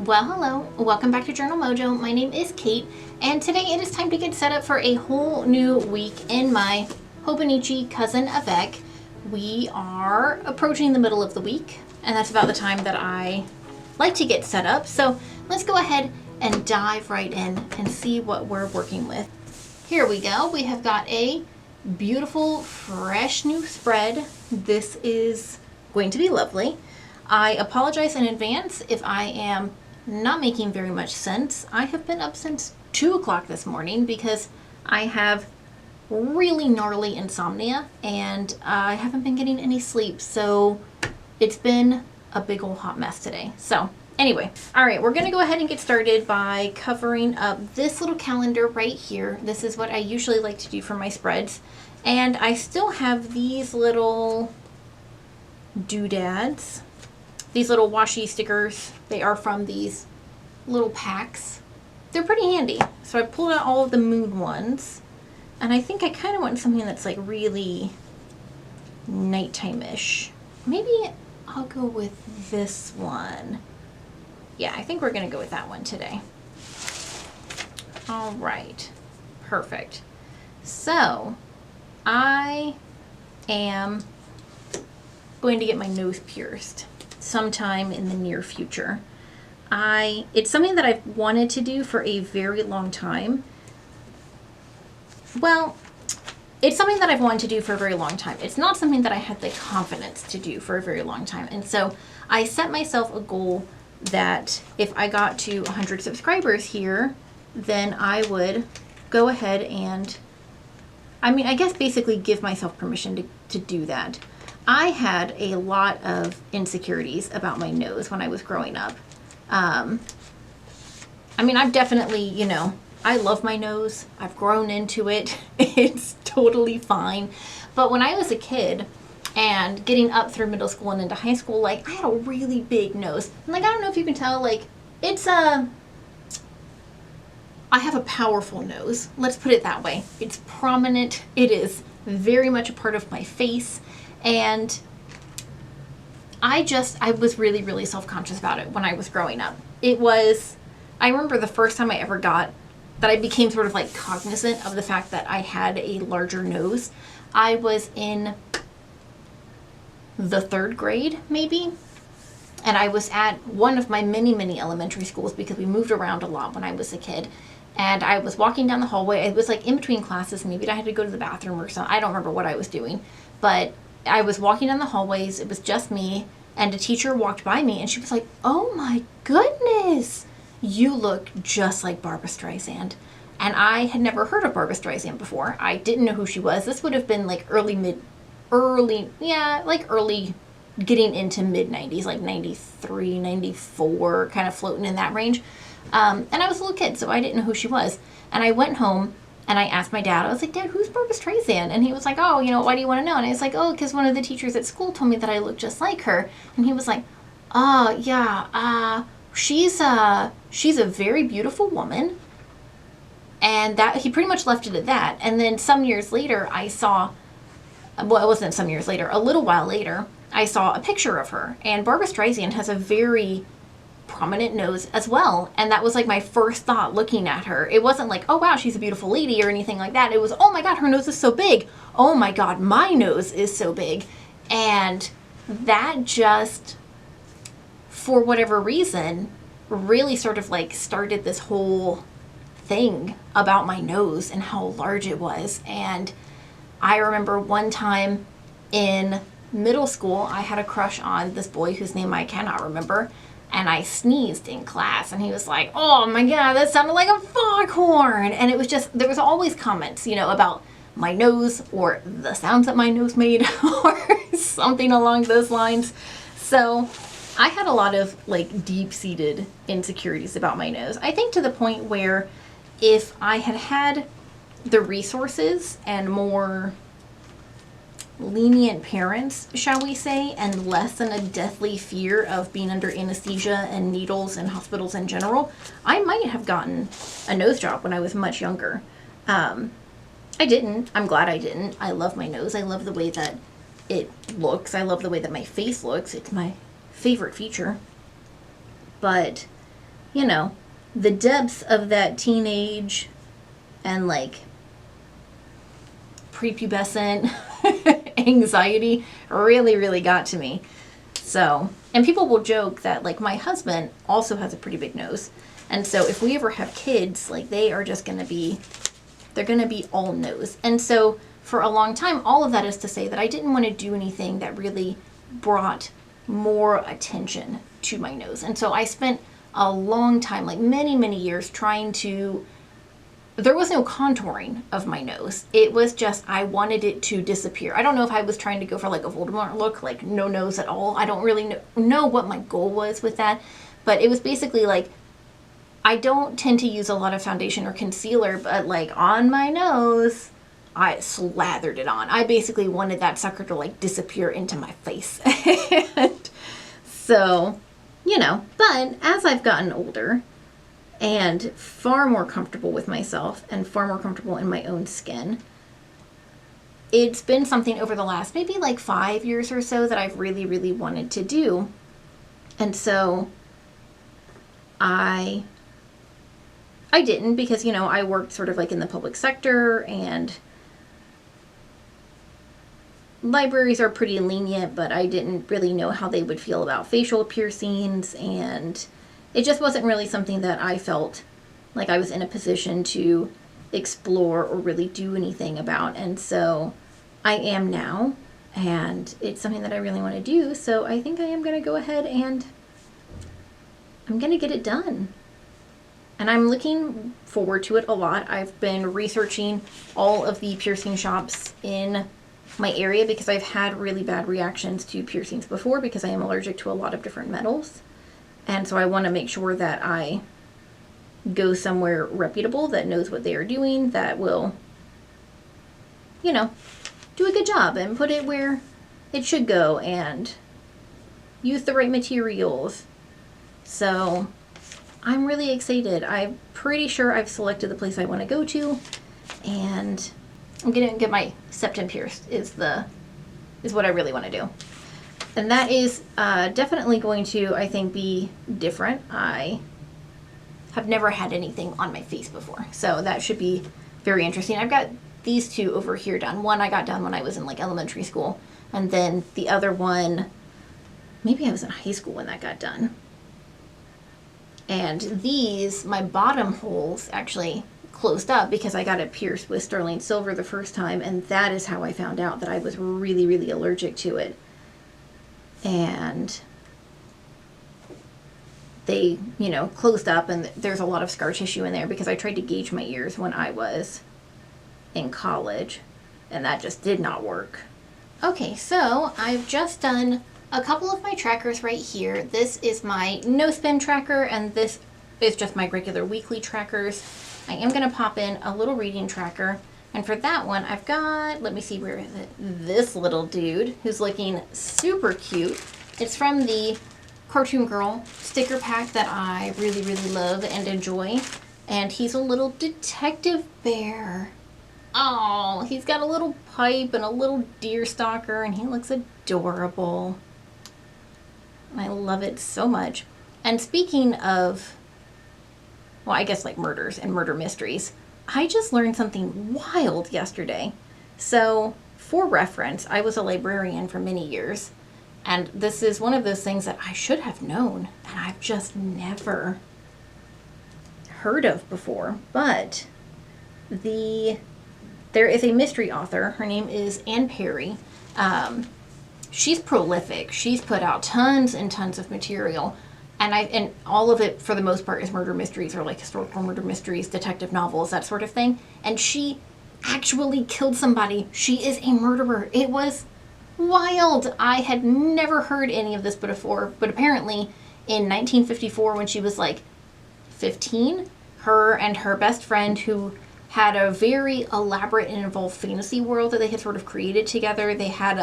Well, hello, welcome back to Journal Mojo. My name is Kate, and today it is time to get set up for a whole new week in my Hobonichi Cousin Avec. We are approaching the middle of the week, and that's about the time that I like to get set up. So let's go ahead and dive right in and see what we're working with. Here we go. We have got a beautiful, fresh new spread. This is going to be lovely. I apologize in advance if I am not making very much sense. I have been up since 2 o'clock this morning because I have really gnarly insomnia and I haven't been getting any sleep. So it's been a big old hot mess today. So anyway, all right, we're gonna go ahead and get started by covering up this little calendar right here. This is what I usually like to do for my spreads. And I still have these little doodads. These little washi stickers, they are from these little packs. They're pretty handy. So I pulled out all of the moon ones. And I think I kind of want something that's like really nighttime-ish. Maybe I'll go with this one. Yeah, I think we're going to go with that one today. All right. Perfect. So I am going to get my nose pierced sometime in the near future. It's something that I've wanted to do for a very long time. Well, it's something that I've wanted to do for a very long time. It's not something that I had the confidence to do for a very long time. And so I set myself a goal that if I got to 100 subscribers here, then I would go ahead and, I guess basically give myself permission to do that. I had a lot of insecurities about my nose when I was growing up. I've definitely, I love my nose. I've grown into it. It's totally fine. But when I was a kid and getting up through middle school and into high school, I had a really big nose. And I don't know if you can tell, I have a powerful nose. Let's put it that way. It's prominent. It is very much a part of my face. And I was really, really self-conscious about it when I was growing up. I remember the first time that I became sort of cognizant of the fact that I had a larger nose. I was in the 3rd grade, maybe. And I was at one of my many elementary schools because we moved around a lot when I was a kid. And I was walking down the hallway. It was in between classes. Maybe I had to go to the bathroom or something. I don't remember what I was doing. But I was walking down the hallways. It was just me. And a teacher walked by me and she was like, "Oh my goodness, you look just like Barbara Streisand." And I had never heard of Barbara Streisand before. I didn't know who she was. This would have been early getting into mid 90s, 93, 94, kind of floating in that range. And I was a little kid, so I didn't know who she was. And I went home and I asked my dad, I was like, "Dad, who's Barbara Streisand?" And he was like, "Oh, why do you want to know?" And I was like, "Oh, because one of the teachers at school told me that I look just like her." And he was like, "Oh, yeah, she's a very beautiful woman." And that he pretty much left it at that. And then some years later, it wasn't some years later, a little while later, I saw a picture of her. And Barbara Streisand has a very prominent nose as well. And that was my first thought looking at her. It wasn't "Oh wow, she's a beautiful lady" or anything like that. It was, "Oh my God, her nose is so big. Oh my God, my nose is so big." And that just, for whatever reason, really sort of started this whole thing about my nose and how large it was. And I remember one time in middle school, I had a crush on this boy whose name I cannot remember. And I sneezed in class and he was like, "Oh my God, that sounded like a foghorn." And it was just, there was always comments, about my nose or the sounds that my nose made or something along those lines. So I had a lot of deep-seated insecurities about my nose. I think to the point where if I had had the resources and more lenient parents, shall we say, and less than a deathly fear of being under anesthesia and needles and hospitals in general, I might have gotten a nose job when I was much younger. I didn't. I'm glad I didn't. I love my nose. I love the way that it looks. I love the way that my face looks. It's my favorite feature. But you know, the depths of that teenage and like prepubescent anxiety really, really got to me. So, and people will joke that like my husband also has a pretty big nose. And so if we ever have kids, like they are just going to be, they're going to be all nose. And so for a long time, all of that is to say that I didn't want to do anything that really brought more attention to my nose. And so I spent a long time, like many, many years trying to, there was no contouring of my nose. It was just, I wanted it to disappear. I don't know if I was trying to go for like a Voldemort look, like no nose at all. I don't really know what my goal was with that. But it was basically like, I don't tend to use a lot of foundation or concealer, but like on my nose, I slathered it on. I basically wanted that sucker to like disappear into my face. And so, you know, but as I've gotten older and far more comfortable with myself and far more comfortable in my own skin, it's been something over the last maybe like 5 years or so that I've really, really wanted to do. And so I didn't, because, you know, I worked sort of like in the public sector, and libraries are pretty lenient, but I didn't really know how they would feel about facial piercings, and it just wasn't really something that I felt like I was in a position to explore or really do anything about. And so I am now, and it's something that I really want to do. So I think I am going to go ahead and I'm going to get it done. And I'm looking forward to it a lot. I've been researching all of the piercing shops in my area because I've had really bad reactions to piercings before because I am allergic to a lot of different metals. And so I want to make sure that I go somewhere reputable that knows what they are doing, that will, you know, do a good job and put it where it should go and use the right materials. So I'm really excited. I'm pretty sure I've selected the place I want to go to, and I'm gonna get my septum pierced is what I really want to do. And that is definitely going to, I think, be different. I have never had anything on my face before, so that should be very interesting. I've got these two over here done. One I got done when I was in like elementary school, and then the other one, maybe I was in high school when that got done. And these, my bottom holes actually closed up because I got it pierced with sterling silver the first time, and that is how I found out that I was really, really allergic to it. And they, you know, closed up, and there's a lot of scar tissue in there because I tried to gauge my ears when I was in college, and that just did not work. Okay, so I've just done a couple of my trackers right here. This is my no spin tracker, and this is just my regular weekly trackers. I am going to pop in a little reading tracker, and for that one I've got, let me see, where is it? This little dude who's looking super cute. It's from the Cartoon Girl sticker pack that I really, really love and enjoy, and he's a little detective bear. Oh, he's got a little pipe and a little deer stalker, and he looks adorable. I love it so much. And speaking of, well, I guess like murders and murder mysteries, I just learned something wild yesterday. So, for reference, I was a librarian for many years, and this is one of those things that I should have known, and I've just never heard of before. But there is a mystery author. Her name is Anne Perry. She's prolific. She's put out tons and tons of material, and all of it for the most part is murder mysteries or like historical murder mysteries, detective novels, that sort of thing. And she actually killed somebody. She is a murderer. It was wild. I had never heard any of this before, but apparently in 1954, when she was like 15, her and her best friend, who had a very elaborate and involved fantasy world that they had sort of created together, they had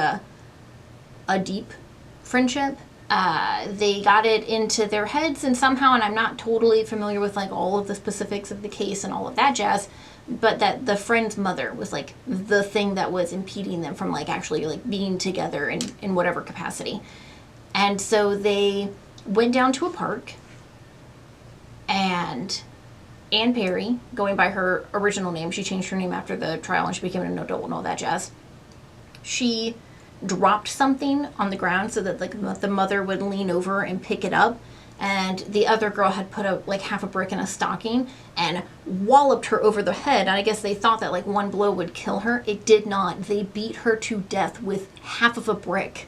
a deep friendship. They got it into their heads, and somehow, and I'm not totally familiar with like all of the specifics of the case and all of that jazz, but that the friend's mother was like the thing that was impeding them from like actually like being together in whatever capacity. And so they went down to a park, and Ann Perry, going by her original name. She changed her name after the trial and she became an adult and all that jazz. She dropped something on the ground so that like the mother would lean over and pick it up, and the other girl had put a like half a brick in a stocking and walloped her over the head, and I guess they thought that like one blow would kill her. It did not. They beat her to death with half of a brick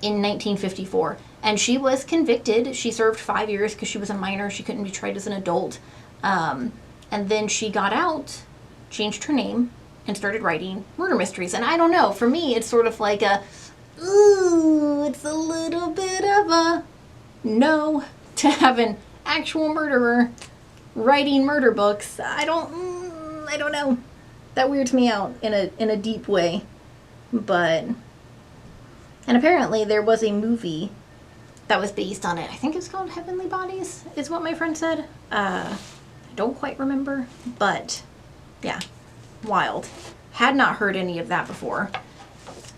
in 1954, and she was convicted. She served 5 years because she was a minor. She couldn't be tried as an adult, and then she got out, changed her name, and started writing murder mysteries. And I don't know, for me it's sort of like a, ooh, it's a little bit of a no to have an actual murderer writing murder books. I don't know. That weirds me out in a deep way. But, and apparently there was a movie that was based on it. I think it's called Heavenly Bodies, is what my friend said. I don't quite remember, but yeah, wild. Had not heard any of that before.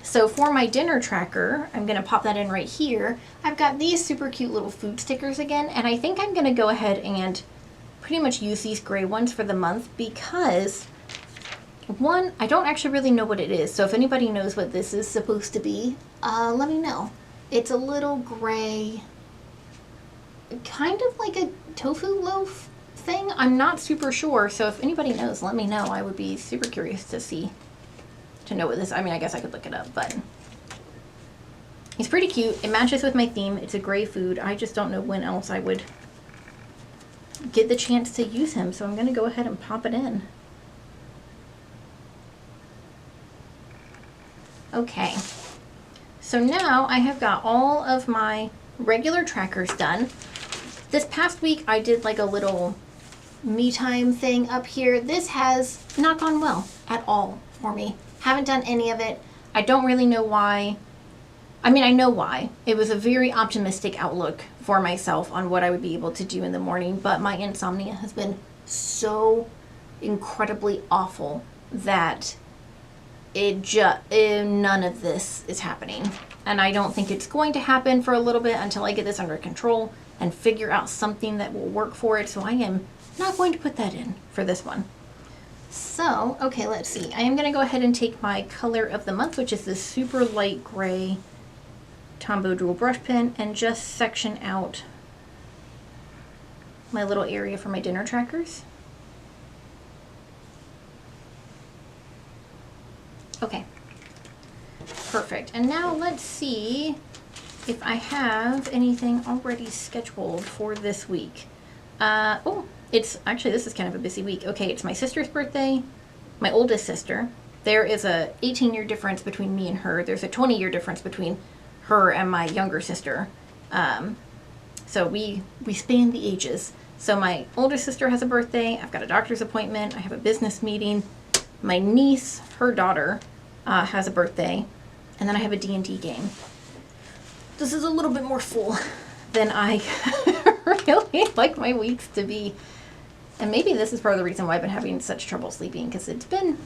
So for my dinner tracker, I'm going to pop that in right here. I've got these super cute little food stickers again, and I think I'm going to go ahead and pretty much use these gray ones for the month because, one, I don't actually really know what it is. So if anybody knows what this is supposed to be, let me know. It's a little gray, kind of like a tofu loaf thing. I'm not super sure, so if anybody knows, let me know. I would be super curious to know what this, I mean, I guess I could look it up, but it's pretty cute. It matches with my theme. It's a gray food. I just don't know when else I would get the chance to use him, so I'm going to go ahead and pop it in. Okay, so now I have got all of my regular trackers done. This past week I did like a little me time thing up here. This has not gone well at all for me. Haven't done any of it. I don't really know why. I mean, I know why. It was a very optimistic outlook for myself on what I would be able to do in the morning, but my insomnia has been so incredibly awful that none of this is happening. And I don't think it's going to happen for a little bit until I get this under control and figure out something that will work for it. So I am not going to put that in for this one. So, okay, let's see. I am going to go ahead and take my color of the month, which is this super light gray Tombow dual brush pen, and just section out my little area for my dinner trackers. Okay, perfect. And now let's see if I have anything already scheduled for this week. Oh, it's actually, this is kind of a busy week. Okay, it's my sister's birthday, my oldest sister. There is a 18-year difference between me and her. There's a 20-year difference between her and my younger sister. So we span the ages. So my older sister has a birthday. I've got a doctor's appointment. I have a business meeting. My niece, her daughter, has a birthday. And then I have a D&D game. This is a little bit more full than I really like my weeks to be. And maybe this is part of the reason why I've been having such trouble sleeping, because it's been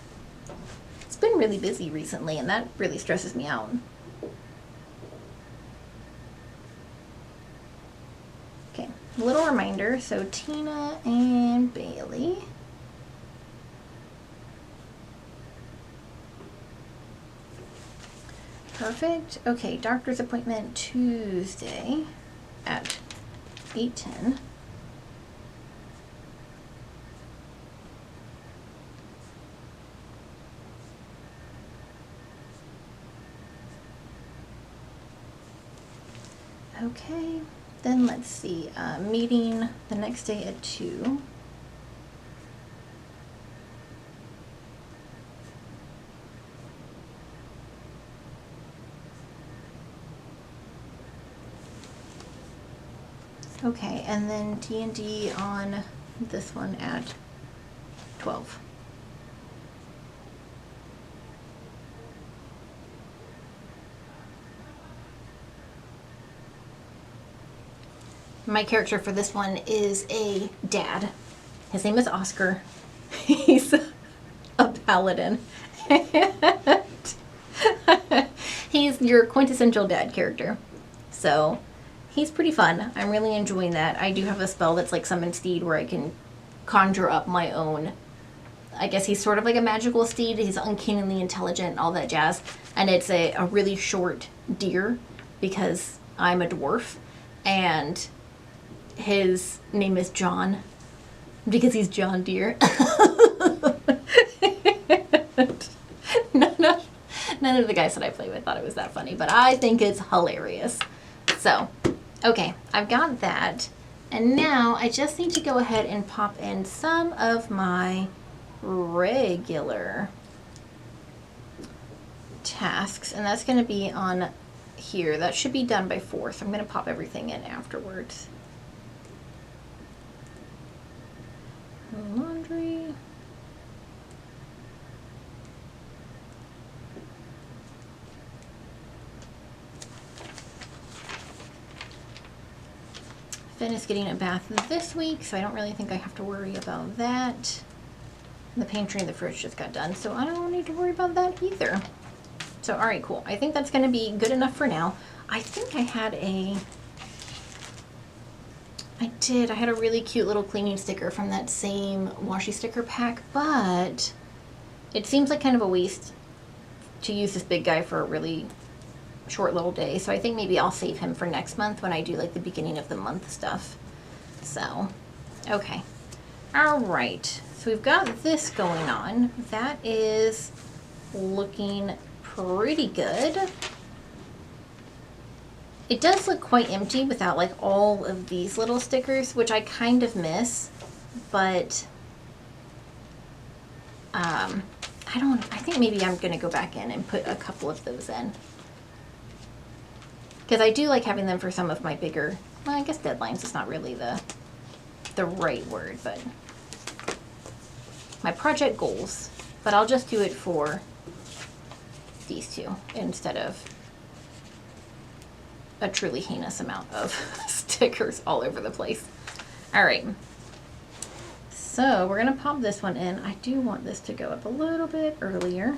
really busy recently, and that really stresses me out. Okay, little reminder. So Tina and Bailey. Perfect. Okay, doctor's appointment Tuesday at 8:10. Okay, then let's see, meeting the next day at 2. Okay, and then D&D on this one at 12. My character for this one is a dad. His name is Oscar. He's a paladin. He's your quintessential dad character. So he's pretty fun. I'm really enjoying that. I do have a spell that's like Summon Steed where I can conjure up my own. I guess he's sort of like a magical steed. He's uncannily intelligent, all that jazz. And it's a really short deer because I'm a dwarf. And his name is John because he's John Deere. None of the guys that I play with thought it was that funny, but I think it's hilarious. So, okay, I've got that. And now I just need to go ahead and pop in some of my regular tasks, and that's going to be on here. That should be done by 4, so I'm going to pop everything in afterwards. Laundry. Finn is getting a bath this week, so I don't really think I have to worry about that. The pantry and the fridge just got done, so I don't need to worry about that either. So, all right, cool. I think that's going to be good enough for now. I think I had a... I had a really cute little cleaning sticker from that same washi sticker pack, but it seems like kind of a waste to use this big guy for a really short little day. So I think maybe I'll save him for next month when I do like the beginning of the month stuff. So, okay. All right. So we've got this going on. That is looking pretty good. It does look quite empty without like all of these little stickers, which I kind of miss, but I think maybe I'm going to go back in and put a couple of those in. Because I do like having them for some of my bigger, well, I guess deadlines is not really the right word, but my project goals. But I'll just do it for these two instead of a truly heinous amount of stickers all over the place. All right. So we're going to pop this one in. I do want this to go up a little bit earlier.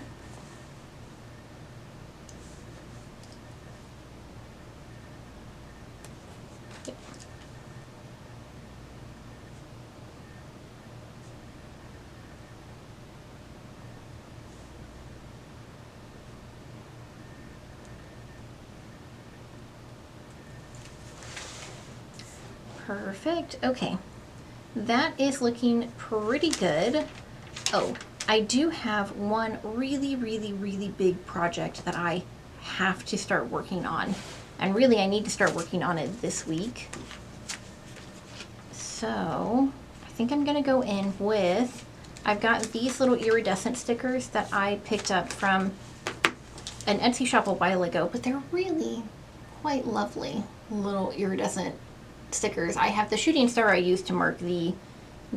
Perfect. Okay. That is looking pretty good. Oh, I do have one really, really, really big project that I have to start working on. And really, I need to start working on it this week. So, I think I'm going to go in with, I've got these little iridescent stickers that I picked up from an Etsy shop a while ago, but they're really quite lovely little iridescent stickers. I have the shooting star I use to mark the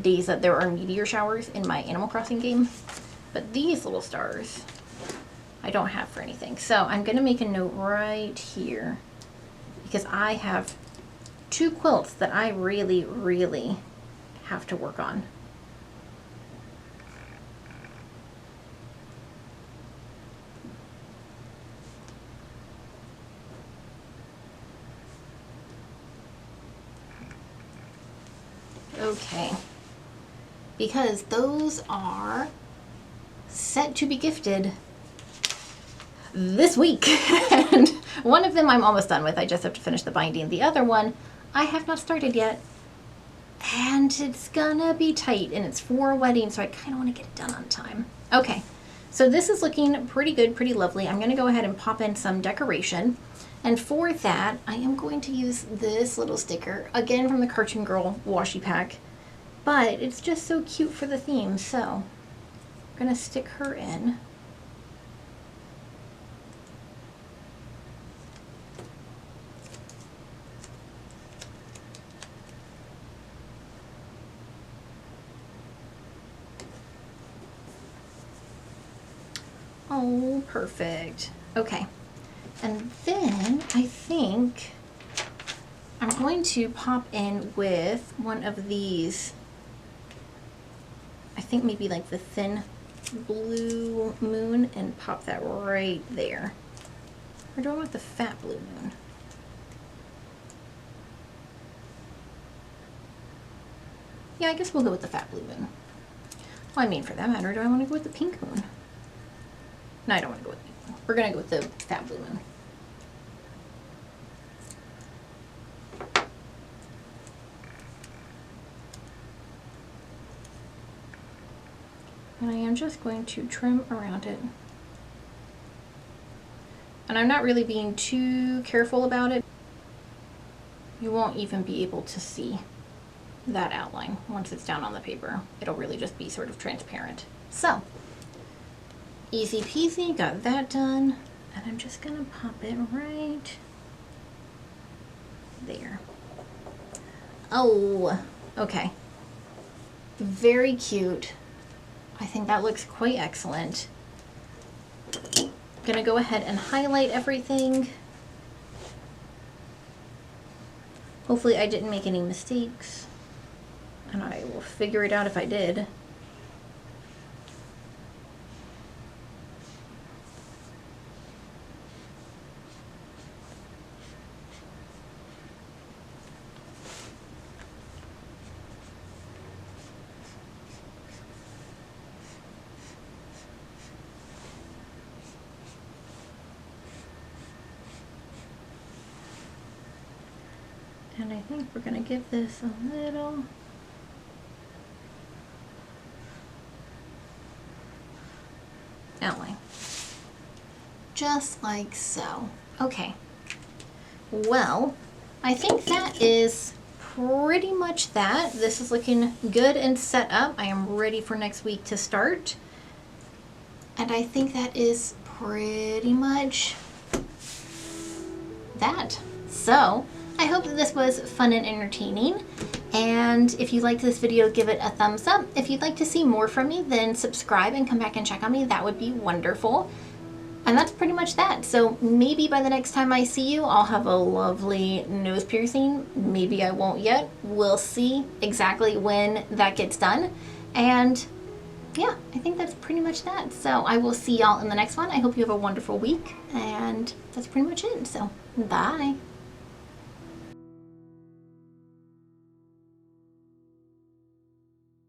days that there are meteor showers in my Animal Crossing game, but these little stars I don't have for anything. So I'm going to make a note right here because I have 2 quilts that I really, really have to work on. Okay, because those are set to be gifted this week. And one of them I'm almost done with. I just have to finish the binding. The other one I have not started yet. And it's gonna be tight, and it's for a wedding, so I kind of want to get it done on time. Okay, so this is looking pretty good, pretty lovely. I'm gonna go ahead and pop in some decoration. And for that, I am going to use this little sticker, again from the Cartoon Girl washi pack, but it's just so cute for the theme, so I'm gonna stick her in. Oh, perfect. Okay. And then I think I'm going to pop in with one of these, I think maybe like the thin blue moon, and pop that right there. Or do I want the fat blue moon? Yeah, I guess we'll go with the fat blue moon. Well, I mean, for that matter, do I want to go with the pink moon? No, I don't want to go with the pink moon. We're going to go with the fat blue moon. And I am just going to trim around it. And I'm not really being too careful about it. You won't even be able to see that outline once it's down on the paper. It'll really just be sort of transparent. So, easy peasy, got that done. And I'm just gonna pop it right there. Oh, okay. Very cute. I think that looks quite excellent. Gonna go ahead and highlight everything. Hopefully I didn't make any mistakes, and I will figure it out if I did. And I think we're going to give this a little outline. Just like so. Okay. Well, I think that is pretty much that. This is looking good and set up. I am ready for next week to start. And I think that is pretty much that. So, I hope that this was fun and entertaining, and if you liked this video, give it a thumbs up. If you'd like to see more from me, then subscribe and come back and check on me. That would be wonderful. And that's pretty much that. So maybe by the next time I see you, I'll have a lovely nose piercing. Maybe I won't yet. We'll see exactly when that gets done. And yeah, I think that's pretty much that. So I will see y'all in the next one. I hope you have a wonderful week, and that's pretty much it. So bye.